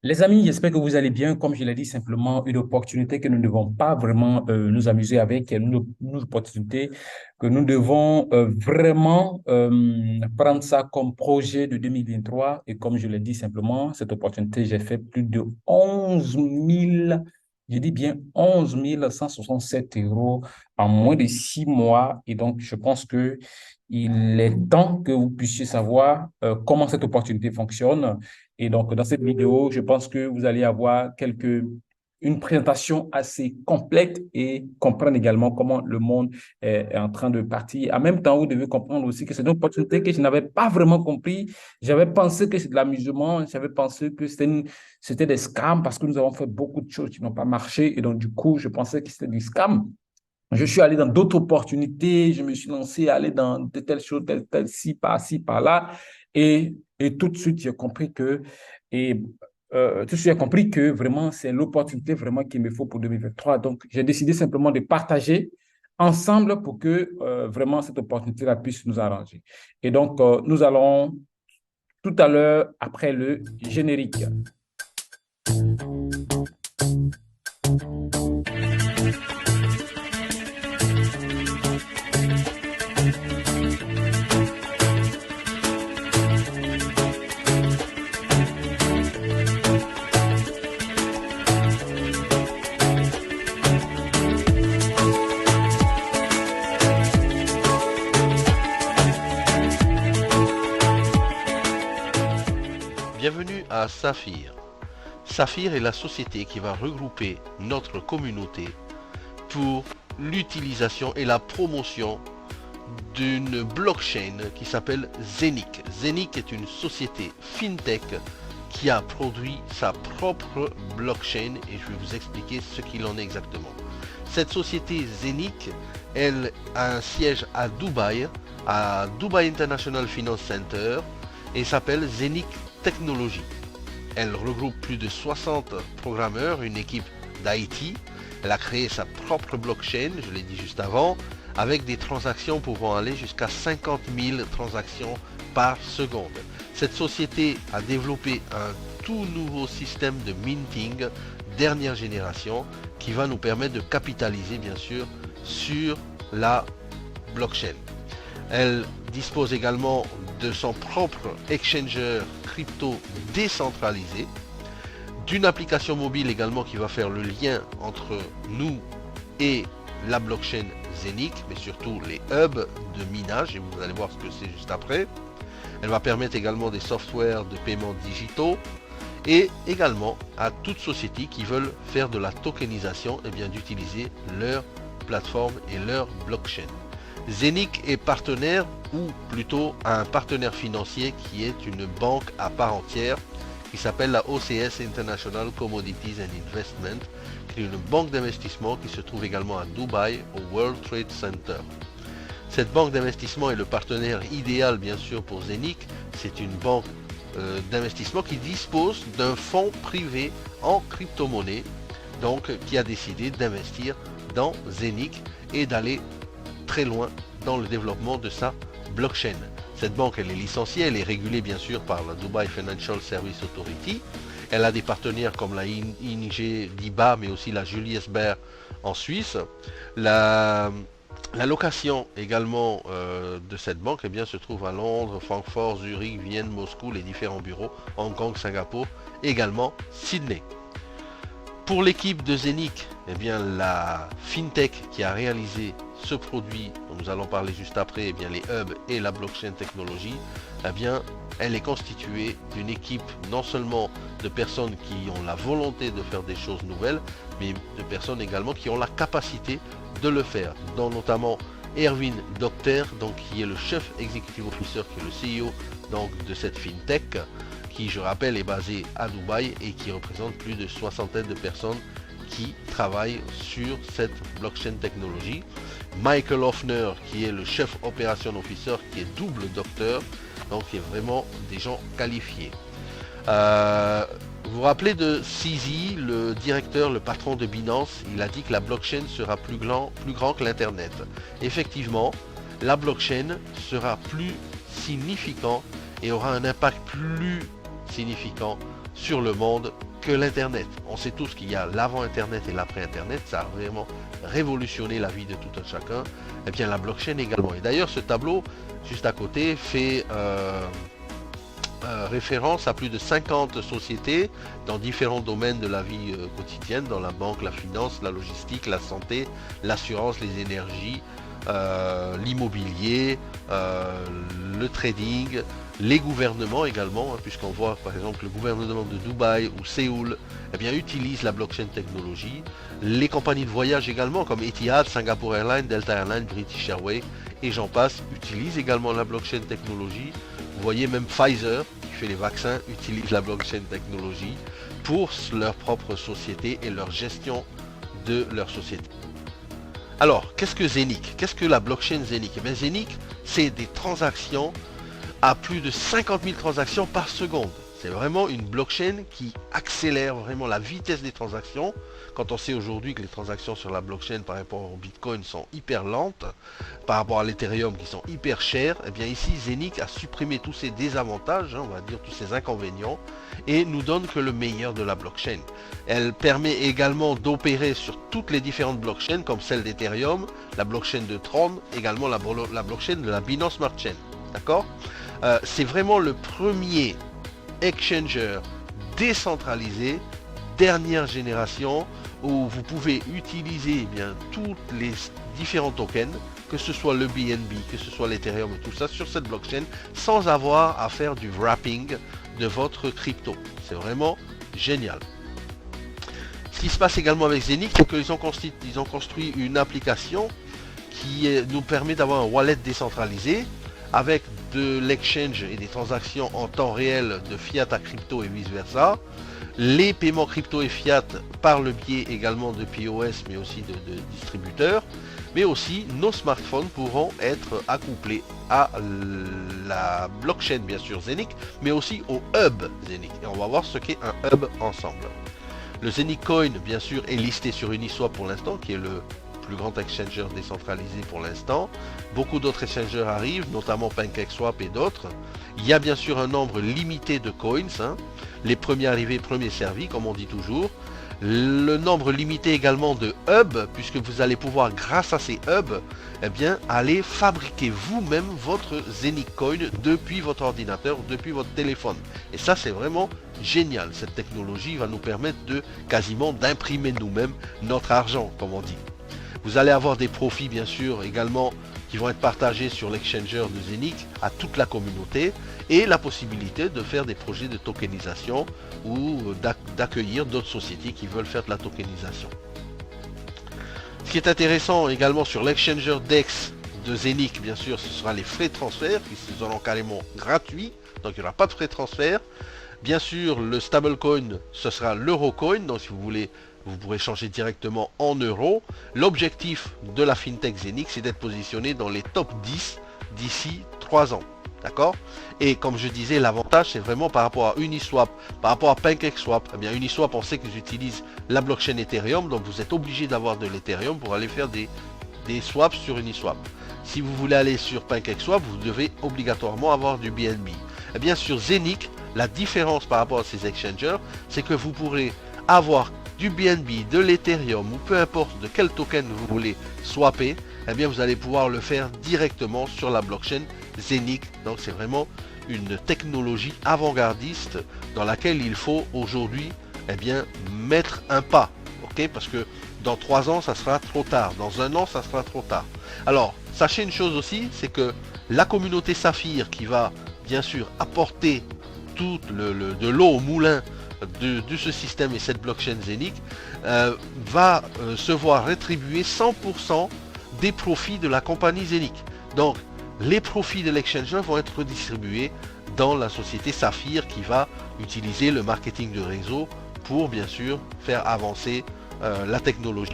Les amis, j'espère que vous allez bien. Comme je l'ai dit, simplement une opportunité que nous ne devons pas vraiment nous amuser avec, une opportunité que nous devons vraiment prendre ça comme projet de 2023. Et comme je l'ai dit simplement, cette opportunité, j'ai fait plus de 11 000, je dis bien 11 167 € en moins de 6 mois. Et donc, je pense que il est temps que vous puissiez savoir comment cette opportunité fonctionne. Et donc, dans cette vidéo, je pense que vous allez avoir une présentation assez complète et comprendre également comment le monde est en train de partir. En même temps, vous devez comprendre aussi que c'est une opportunité que je n'avais pas vraiment compris. J'avais pensé que c'était de l'amusement, j'avais pensé que c'était des scams parce que nous avons fait beaucoup de choses qui n'ont pas marché. Et donc, du coup, je pensais que c'était du scam. Je suis allé dans d'autres opportunités, je me suis lancé à aller dans de telles choses, telles, ci, par là. Et tout de suite, j'ai compris et, tout de suite, j'ai compris que vraiment, c'est l'opportunité vraiment qu'il me faut pour 2023. Donc, j'ai décidé simplement de partager ensemble pour que vraiment cette opportunité-là puisse nous arranger. Et donc, nous allons tout à l'heure, après le générique. Bienvenue à Saphir. Saphir est la société qui va regrouper notre communauté pour l'utilisation et la promotion d'une blockchain qui s'appelle Zenic. Zenic est une société fintech qui a produit sa propre blockchain et je vais vous expliquer ce qu'il en est exactement. Cette société Zenic, elle a un siège à Dubai International Finance Center et s'appelle Zenic Technologies. Elle regroupe plus de 60 programmeurs, une équipe d'IT. Elle a créé sa propre blockchain, je l'ai dit juste avant, avec des transactions pouvant aller jusqu'à 50 000 transactions par seconde. Cette société a développé un tout nouveau système de minting dernière génération qui va nous permettre de capitaliser bien sûr sur la blockchain. Elle dispose également de son propre exchanger crypto décentralisé, d'une application mobile également qui va faire le lien entre nous et la blockchain Zenic, mais surtout les hubs de minage, et vous allez voir ce que c'est juste après. Elle va permettre également des softwares de paiement digitaux et également à toute société qui veulent faire de la tokenisation et bien d'utiliser leur plateforme et leur blockchain. Zenic est partenaire ou plutôt un partenaire financier qui est une banque à part entière qui s'appelle la OCS International Commodities and Investment, qui est une banque d'investissement qui se trouve également à Dubaï au World Trade Center. Cette banque d'investissement est le partenaire idéal bien sûr pour Zenic. C'est une banque d'investissement qui dispose d'un fonds privé en crypto-monnaie, donc qui a décidé d'investir dans Zenic et d'aller très loin dans le développement de sa blockchain. Cette banque, elle est licenciée, elle est régulée bien sûr par la Dubai Financial Service Authority. Elle a des partenaires comme la ING d'IBA, mais aussi la Julius Baer en Suisse. La location également de cette banque eh bien, se trouve à Londres, Francfort, Zurich, Vienne, Moscou, les différents bureaux, Hong Kong, Singapour, également Sydney. Pour l'équipe de Zenic, eh bien, la FinTech qui a réalisé ce produit, dont nous allons parler juste après, eh bien, les hubs et la blockchain technologie, eh bien, elle est constituée d'une équipe non seulement de personnes qui ont la volonté de faire des choses nouvelles, mais de personnes également qui ont la capacité de le faire, dont notamment Erwin Docter, donc, qui est le chef executive officer, qui est le CEO donc, de cette FinTech, qui, je rappelle, est basé à Dubaï et qui représente plus de soixantaine de personnes qui travaillent sur cette blockchain technologie. Michael Hoffner, qui est le chef operation officer, qui est double docteur, donc il y a vraiment des gens qualifiés. Vous vous rappelez de CZ, le directeur, le patron de Binance, il a dit que la blockchain sera plus grand que l'Internet. Effectivement, la blockchain sera plus significant et aura un impact plus significant sur le monde que l'Internet. On sait tous qu'il y a l'avant Internet et l'après Internet, ça a vraiment révolutionné la vie de tout un chacun. Et bien la blockchain également. Et d'ailleurs ce tableau juste à côté fait référence à plus de 50 sociétés dans différents domaines de la vie quotidienne, dans la banque, la finance, la logistique, la santé, l'assurance, les énergies, l'immobilier, le trading, les gouvernements également, hein, puisqu'on voit par exemple le gouvernement de Dubaï ou Séoul utilise la blockchain technologie. Les compagnies de voyage également comme Etihad, Singapore Airlines, Delta Airlines, British Airways et j'en passe utilisent également la blockchain technologie. Vous voyez même Pfizer qui fait les vaccins utilise la blockchain technologie pour leur propre société et leur gestion de leur société. Alors, qu'est-ce que Zenic? Qu'est-ce que la blockchain Zenic? Eh bien, Zenic, c'est des transactions à plus de 50 000 transactions par seconde. C'est vraiment une blockchain qui accélère vraiment la vitesse des transactions. Quand on sait aujourd'hui que les transactions sur la blockchain par rapport au Bitcoin sont hyper lentes, par rapport à l'Ethereum qui sont hyper chères, et bien ici Zenic a supprimé tous ces désavantages, hein, on va dire tous ces inconvénients, et nous donne que le meilleur de la blockchain. Elle permet également d'opérer sur toutes les différentes blockchains comme celle d'Ethereum, la blockchain de Tron, également la blockchain de la Binance Smart Chain. D'accord? C'est vraiment le premier exchanger décentralisé dernière génération où vous pouvez utiliser bien tous les différents tokens, que ce soit le BNB, que ce soit l'Ethereum et tout ça sur cette blockchain sans avoir à faire du wrapping de votre crypto. C'est vraiment génial. Ce qui se passe également avec Zenic, c'est qu'ils ont construit une application qui nous permet d'avoir un wallet décentralisé avec de l'exchange et des transactions en temps réel de fiat à crypto et vice versa. Les paiements crypto et fiat par le biais également de POS mais aussi de distributeurs. Mais aussi nos smartphones pourront être accouplés à la blockchain bien sûr Zenic, mais aussi au hub Zenic. Et on va voir ce qu'est un hub ensemble. Le Zenic Coin bien sûr est listé sur Uniswap pour l'instant, qui est le plus grand exchanger décentralisé pour l'instant. Beaucoup d'autres exchangers arrivent, notamment PancakeSwap et d'autres. Il y a bien sûr un nombre limité de coins, hein. Les premiers arrivés, premiers servis, comme on dit toujours. Le nombre limité également de hubs, puisque vous allez pouvoir, grâce à ces hubs, eh bien, aller fabriquer vous-même votre Zenic Coin depuis votre ordinateur, depuis votre téléphone. Et ça, c'est vraiment génial. Cette technologie va nous permettre de quasiment d'imprimer nous-mêmes notre argent, comme on dit. Vous allez avoir des profits bien sûr également qui vont être partagés sur l'exchanger de Zenic à toute la communauté et la possibilité de faire des projets de tokenisation ou d'accueillir d'autres sociétés qui veulent faire de la tokenisation. Ce qui est intéressant également sur l'exchanger DEX de Zenic, bien sûr, ce sera les frais de transfert qui seront carrément gratuits, donc il n'y aura pas de frais de transfert. Bien sûr, le stablecoin, ce sera l'Eurocoin, donc si vous voulez, vous pourrez changer directement en euros. L'objectif de la FinTech Zenic, c'est d'être positionné dans les top 10 d'ici 3 ans. D'accord? Et comme je disais, l'avantage, c'est vraiment par rapport à Uniswap, par rapport à PancakeSwap. Eh bien, Uniswap, on sait qu'ils utilisent la blockchain Ethereum, donc vous êtes obligé d'avoir de l'Ethereum pour aller faire des swaps sur Uniswap. Si vous voulez aller sur PancakeSwap, vous devez obligatoirement avoir du BNB. Eh bien, sur Zenic, la différence par rapport à ces exchangers, c'est que vous pourrez avoir du BNB, de l'Ethereum ou peu importe de quel token vous voulez swapper, eh bien vous allez pouvoir le faire directement sur la blockchain Zenic. Donc c'est vraiment une technologie avant-gardiste dans laquelle il faut aujourd'hui eh bien mettre un pas, ok, parce que dans 3 ans ça sera trop tard, dans 1 an ça sera trop tard. Alors sachez une chose aussi, c'est que la communauté Saphir qui va bien sûr apporter tout de l'eau au moulin de ce système et cette blockchain Zenic va se voir rétribuer 100% des profits de la compagnie Zenic. Donc les profits de l'exchanger vont être redistribués dans la société Saphir qui va utiliser le marketing de réseau pour bien sûr faire avancer la technologie.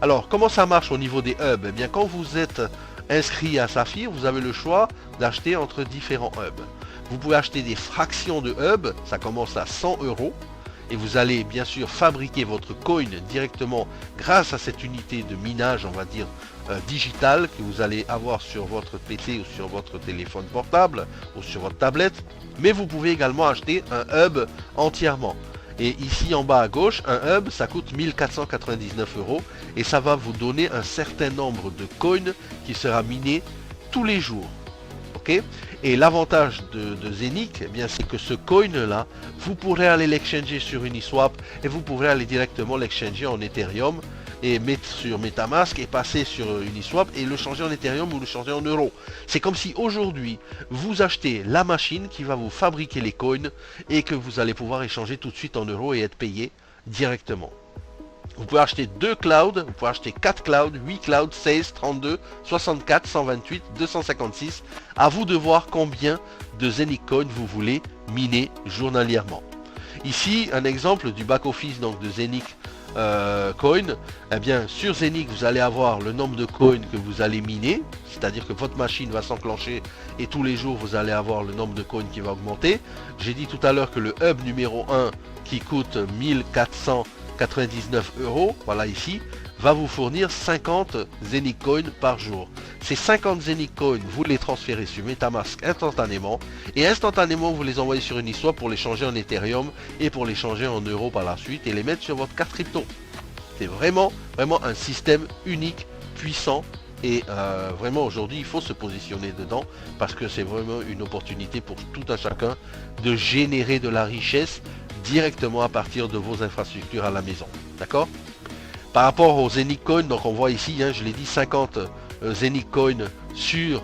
Alors comment ça marche au niveau des hubs? Eh bien quand vous êtes inscrit à Saphir, vous avez le choix d'acheter entre différents hubs. Vous pouvez acheter des fractions de hub, ça commence à 100 € et vous allez bien sûr fabriquer votre coin directement grâce à cette unité de minage, on va dire digital, que vous allez avoir sur votre PC ou sur votre téléphone portable ou sur votre tablette. Mais vous pouvez également acheter un hub entièrement. Et ici en bas à gauche, un hub, ça coûte 1499 euros et ça va vous donner un certain nombre de coins qui sera miné tous les jours. Ok. Et l'avantage de Zenic, eh bien, c'est que ce coin-là, vous pourrez aller l'exchanger sur Uniswap et vous pourrez aller directement l'exchanger en Ethereum et mettre sur Metamask et passer sur Uniswap et le changer en Ethereum ou le changer en euros. C'est comme si aujourd'hui, vous achetez la machine qui va vous fabriquer les coins et que vous allez pouvoir échanger tout de suite en euros et être payé directement. Vous pouvez acheter 2 clouds, vous pouvez acheter 4 clouds, 8 clouds, 16, 32, 64, 128, 256. À vous de voir combien de Zenic Coin vous voulez miner journalièrement. Ici, un exemple du back-office donc de Zenic Coin. Eh bien, sur Zenic, vous allez avoir le nombre de coins que vous allez miner. C'est-à-dire que votre machine va s'enclencher et tous les jours, vous allez avoir le nombre de coins qui va augmenter. J'ai dit tout à l'heure que le hub numéro 1 qui coûte 1499 euros, voilà ici, va vous fournir 50 Zenic Coins par jour. Ces 50 Zenic Coins, vous les transférez sur Metamask instantanément et instantanément vous les envoyez sur Uniswap pour les changer en Ethereum et pour les changer en euros par la suite et les mettre sur votre carte crypto. C'est vraiment un système unique, puissant et vraiment aujourd'hui il faut se positionner dedans parce que c'est vraiment une opportunité pour tout un chacun de générer de la richesse directement à partir de vos infrastructures à la maison. D'accord? Par rapport aux Zenic Coin, donc on voit ici, je l'ai dit, 50 Zenic Coin sur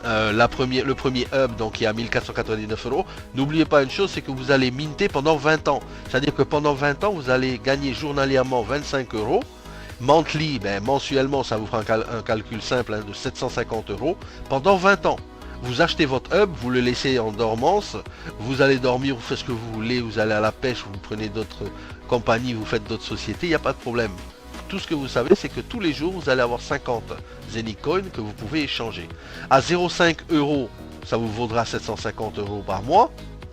le premier hub, donc qui est à 1499 euros. N'oubliez pas une chose, c'est que vous allez minter pendant 20 ans. C'est-à-dire que pendant 20 ans, vous allez gagner journalièrement 25 euros. Monthly, mensuellement, ça vous fera un calcul simple de 750 euros pendant 20 ans. Vous achetez votre hub, vous le laissez en dormance, vous allez dormir, vous faites ce que vous voulez, vous allez à la pêche, vous prenez d'autres compagnies, vous faites d'autres sociétés, il n'y a pas de problème. Tout ce que vous savez, c'est que tous les jours, vous allez avoir 50 Zenic Coin que vous pouvez échanger. À 0,5 euros, ça vous vaudra 750 euros par mois,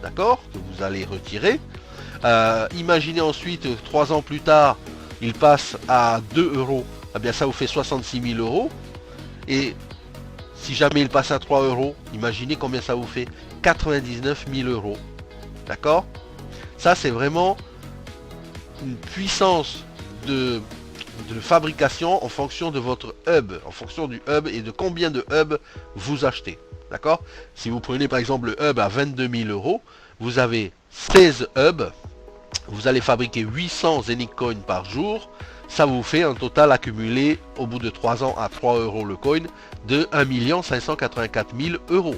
d'accord, que vous allez retirer. Imaginez ensuite, 3 ans plus tard, il passe à 2 euros, eh bien ça vous fait 66 000 euros. Et si jamais il passe à 3 euros, imaginez combien ça vous fait, 99 000 euros. D'accord? Ça, c'est vraiment une puissance de fabrication en fonction de votre hub, en fonction du hub et de combien de hubs vous achetez. D'accord? Si vous prenez par exemple le hub à 22 000 euros, vous avez 16 hubs, vous allez fabriquer 800 Zenic Coin par jour. Ça vous fait un total accumulé au bout de 3 ans à 3 euros le coin de 1 584 000 euros.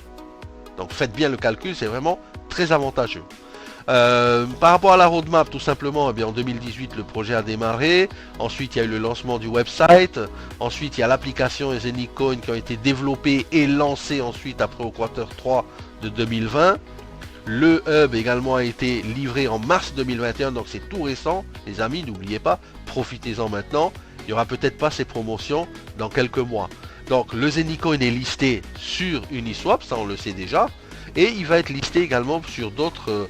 Donc faites bien le calcul, c'est vraiment très avantageux. Par rapport à la roadmap, tout simplement, eh bien, en 2018, le projet a démarré. Ensuite, il y a eu le lancement du website. Ensuite, il y a l'application et Zenic Coin qui ont été développées et lancées ensuite après au quarter 3 de 2020. Le hub également a été livré en mars 2021, donc c'est tout récent. Les amis, n'oubliez pas, profitez-en maintenant. Il n'y aura peut-être pas ces promotions dans quelques mois. Donc le Zenic Coin est listé sur Uniswap, ça on le sait déjà. Et il va être listé également sur d'autres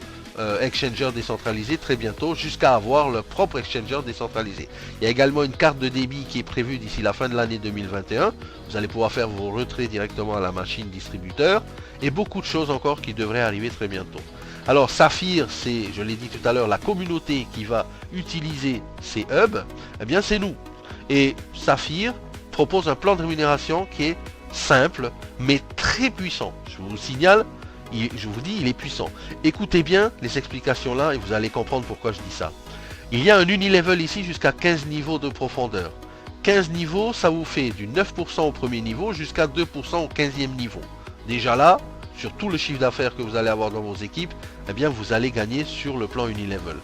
exchangers décentralisés très bientôt, jusqu'à avoir leur propre exchanger décentralisé. Il y a également une carte de débit qui est prévue d'ici la fin de l'année 2021. Vous allez pouvoir faire vos retraits directement à la machine distributeur. Et beaucoup de choses encore qui devraient arriver très bientôt. Alors Saphir, c'est, je l'ai dit tout à l'heure, la communauté qui va utiliser ces hubs, eh bien c'est nous. Et Saphir propose un plan de rémunération qui est simple, mais très puissant. Je vous signale, je vous dis, il est puissant. Écoutez bien les explications là et vous allez comprendre pourquoi je dis ça. Il y a un unilevel ici jusqu'à 15 niveaux de profondeur. 15 niveaux, ça vous fait du 9% au premier niveau jusqu'à 2% au 15e niveau. Déjà là, sur tout le chiffre d'affaires que vous allez avoir dans vos équipes, eh bien vous allez gagner sur le plan unilevel.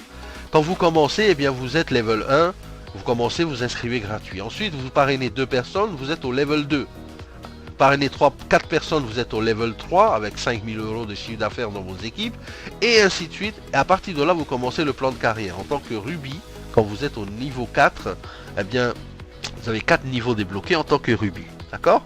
Quand vous commencez, eh bien vous êtes level 1, vous commencez, vous inscrivez gratuit. Ensuite, vous parrainez 2 personnes, vous êtes au level 2. Parrainez 4 personnes, vous êtes au level 3 avec 5 000 euros de chiffre d'affaires dans vos équipes, et ainsi de suite. Et à partir de là, vous commencez le plan de carrière. En tant que Ruby, quand vous êtes au niveau 4, eh bien vous avez 4 niveaux débloqués en tant que Ruby. D'accord ?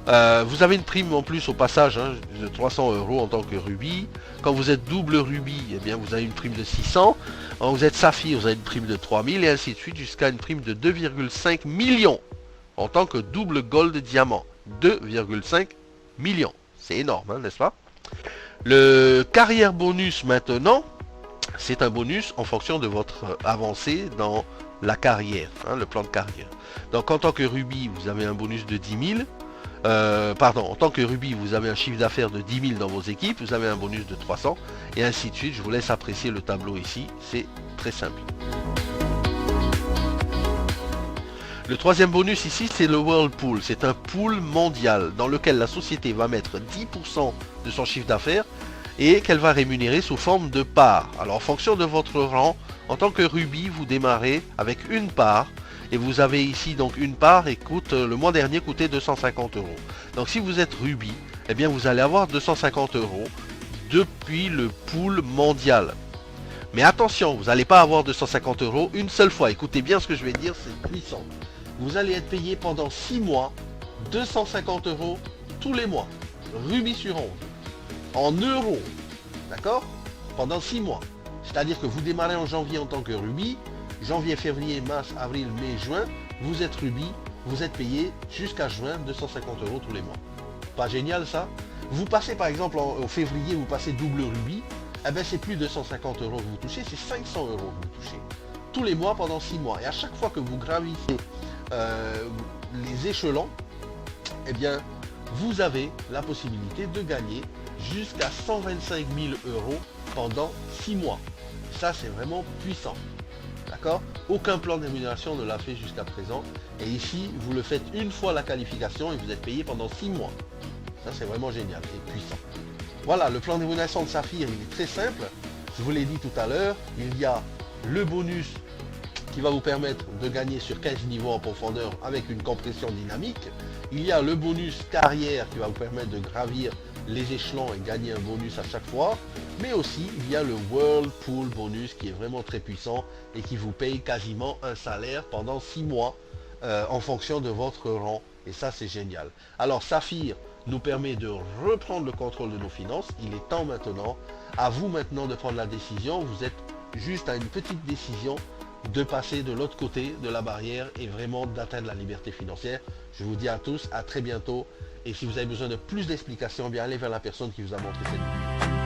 Vous avez une prime en plus au passage de 300 euros en tant que Ruby. Quand vous êtes double Ruby, eh bien vous avez une prime de 600. Quand vous êtes Saphir, vous avez une prime de 3000 et ainsi de suite jusqu'à une prime de 2,5 millions en tant que double Gold Diamant. 2,5 millions. C'est énorme, n'est-ce pas? Le carrière bonus maintenant, C'est un bonus en fonction de votre avancée dans la carrière, hein, le plan de carrière. Donc en tant que Ruby, vous avez un bonus de 10 000. En tant que Ruby, vous avez un chiffre d'affaires de 10 000 dans vos équipes, vous avez un bonus de 300, et ainsi de suite. Je vous laisse apprécier le tableau ici, c'est très simple. Le troisième bonus ici, c'est le Whirlpool. C'est un pool mondial dans lequel la société va mettre 10% de son chiffre d'affaires et qu'elle va rémunérer sous forme de parts. Alors en fonction de votre rang, en tant que Ruby, vous démarrez avec une part. Et vous avez ici donc une part et le mois dernier coûtait 250 euros. Donc si vous êtes Ruby, eh bien vous allez avoir 250 euros depuis le pool mondial. Mais attention, vous n'allez pas avoir 250 euros une seule fois. Écoutez bien ce que je vais dire, c'est puissant. Vous allez être payé pendant 6 mois, 250 euros tous les mois. Ruby sur 11. En euros. D'accord? Pendant 6 mois. C'est-à-dire que vous démarrez en janvier en tant que Ruby. Janvier, février, mars, avril, mai, juin. Vous êtes Ruby. Vous êtes payé jusqu'à juin 250 euros tous les mois. Pas génial ça? Vous passez par exemple au février, vous passez double Ruby. Eh bien c'est plus 250 euros que vous touchez, c'est 500 euros que vous touchez. Tous les mois pendant 6 mois. Et à chaque fois que vous gravissez les échelons, eh bien, vous avez la possibilité de gagner jusqu'à 125 000 euros pendant 6 mois. Ça, c'est vraiment puissant. D'accord? Aucun plan de rémunération ne l'a fait jusqu'à présent. Et ici, vous le faites une fois la qualification et vous êtes payé pendant 6 mois. Ça, c'est vraiment génial et puissant. Voilà, le plan de rémunération de Saphir, il est très simple. Je vous l'ai dit tout à l'heure, il y a le bonus qui va vous permettre de gagner sur 15 niveaux en profondeur avec une compression dynamique. Il y a le bonus carrière qui va vous permettre de gravir les échelons et gagner un bonus à chaque fois. Mais aussi, il y a le Whirlpool bonus qui est vraiment très puissant et qui vous paye quasiment un salaire pendant 6 mois en fonction de votre rang. Et ça, c'est génial. Alors, Saphir nous permet de reprendre le contrôle de nos finances. Il est temps maintenant, à vous maintenant de prendre la décision. Vous êtes juste à une petite décision de passer de l'autre côté de la barrière et vraiment d'atteindre la liberté financière. Je vous dis à tous, à très bientôt. Et si vous avez besoin de plus d'explications, bien allez vers la personne qui vous a montré cette vidéo.